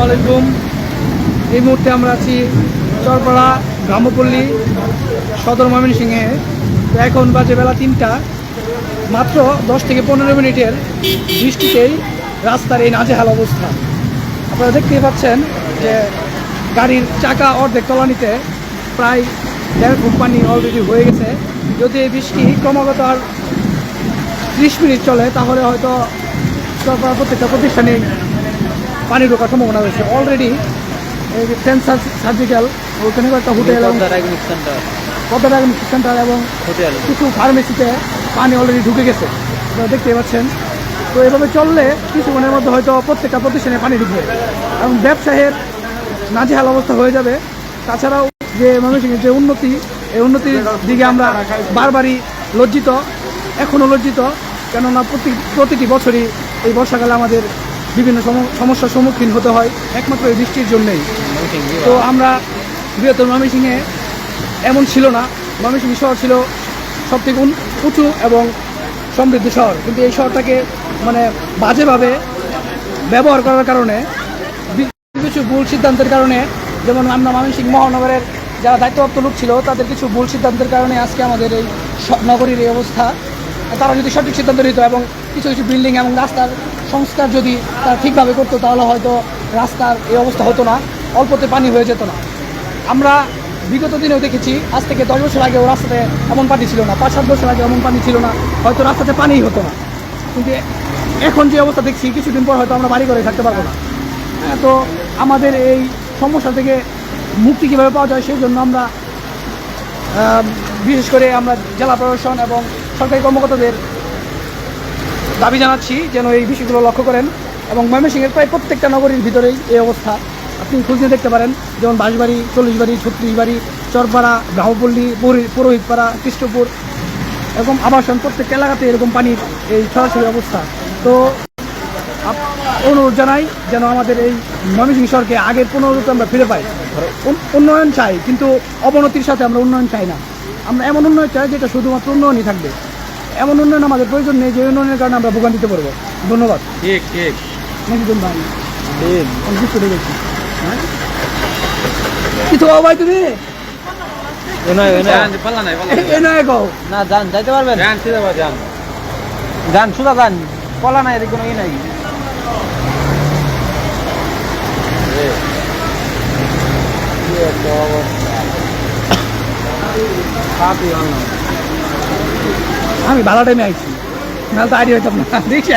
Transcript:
আলাইকুম। এই মুহূর্তে আমরা আছি চরপাড়া গ্রামপল্লী সদর ময়মনসিংহে। তো এখন বাজে বেলা 3টা। মাত্র 10 থেকে 15 মিনিটের বৃষ্টিতেই রাস্তার এই নাজেহাল অবস্থা। আপনারা দেখতেই পাচ্ছেন যে গাড়ির চাকা অর্ধেক তলানিতে, প্রায় 1.5 ফুট পানি অলরেডি হয়ে গেছে। যদি এই বৃষ্টি ক্রমাগত আর 30 মিনিট চলে তাহলে হয়তো চরপাড়া প্রত্যেকটা প্রতিষ্ঠানে পানি ঢোকার সম্ভাবনা রয়েছে। অলরেডি এই ক্যান্সার সার্জিক্যাল, ওখানে একটা হোটেল এবং পদ্মা ডায়াগনস্টিক সেন্টার এবং হোটেল, কিছু ফার্মেসিতে পানি অলরেডি ঢুকে গেছে, আপনারা দেখতে পাচ্ছেন। তো এভাবে চললে কিছুক্ষণের মধ্যে হয়তো প্রত্যেকটা প্রতিষ্ঠানে পানি ঢুকবে এবং ব্যবসায়ের নাজেহাল অবস্থা হয়ে যাবে। তাছাড়াও যে ময়মনসিংহের যে উন্নতি, এই উন্নতির দিকে আমরা বারবারই লজ্জিত, এখনও লজ্জিত। কেননা প্রতিটি বছরই এই বর্ষাকালে আমাদের বিভিন্ন সমস্যার সম্মুখীন হতে হয় একমাত্র এই বৃষ্টির জন্যেই। তো আমরা বৃহত্তর ময়মনসিংহে এমন ছিল না। ময়মনসিংহ শহর ছিল সবথেকে উঁচু এবং সমৃদ্ধ শহর, কিন্তু এই শহরটাকে মানে বাজেভাবে ব্যবহার করার কারণে, কিছু ভুল সিদ্ধান্তের কারণে, যেমন আমরা ময়মনসিংহ মহানগরের যারা দায়িত্বপ্রাপ্ত লোক ছিল তাদের কিছু ভুল সিদ্ধান্তের কারণে আজকে আমাদের এই নগরীর এই অবস্থা। তারা যদি সঠিক সিদ্ধান্ত নিত এবং কিছু কিছু বিল্ডিং এবং রাস্তার সংস্কার যদি তারা ঠিকভাবে করতো তাহলে হয়তো রাস্তার এই অবস্থা হতো না, অল্পতে পানি হয়ে যেত না। আমরা বিগত দিনেও দেখেছি, আজ থেকে 10 বছর আগেও রাস্তাতে এমন পানি ছিল না, 5-7 বছর আগে এমন পানি ছিল না, হয়তো রাস্তাতে পানিই হতো না। কিন্তু এখন যে অবস্থা দেখছি, কিছুদিন পর হয়তো আমরা বাড়ি করে থাকতে পারবো না। তো আমাদের এই সমস্যা থেকে মুক্তি কীভাবে পাওয়া যায় সেই জন্য আমরা বিশেষ করে আমরা জেলা প্রশাসন এবং সরকারি কর্মকর্তাদের দাবি জানাচ্ছি যেন এই বিষয়গুলো লক্ষ্য করেন। এবং ময়মনসিংহের প্রায় প্রত্যেকটা নগরীর ভিতরেই এই অবস্থা, আপনি খোঁজ নিয়ে দেখতে পারেন। যেমন বাঁশবাড়ি, 40 বাড়ি, 36 বাড়ি, চরপাড়া, গ্রামপল্লী, পুরোহিতপাড়া, কৃষ্ণপুর, এরকম আবাসন প্রত্যেকটা এলাকাতে এরকম পানির এই সরাসরি অবস্থা। তো অনুরোধ জানাই যেন আমাদের এই ময়মনসিংহ শহরকে আগের পুনরুত্থান আমরা ফিরে পাই। উন্নয়ন চাই, কিন্তু অবনতির সাথে আমরা উন্নয়ন চাই না। আমরা এমন উন্নয়ন চাই যেটা শুধুমাত্র উন্নয়নই থাকবে। এমন উন্নয়ন আমাদের প্রয়োজন নেই যে উন্নয়নের কারণে আমরা ভোগান্তিতে পড়বো। ধন্যবাদ। ঠিক ঠিক ভাই কিছু ভাই তুমি না যান, যাইতে পারবেন, যান সুদা যান, পলা নাই, কোনো ই নাই। আমি ভালো টাইমে আইছি, নাহলে তো আইডিয়া হইতাম না, দেখছি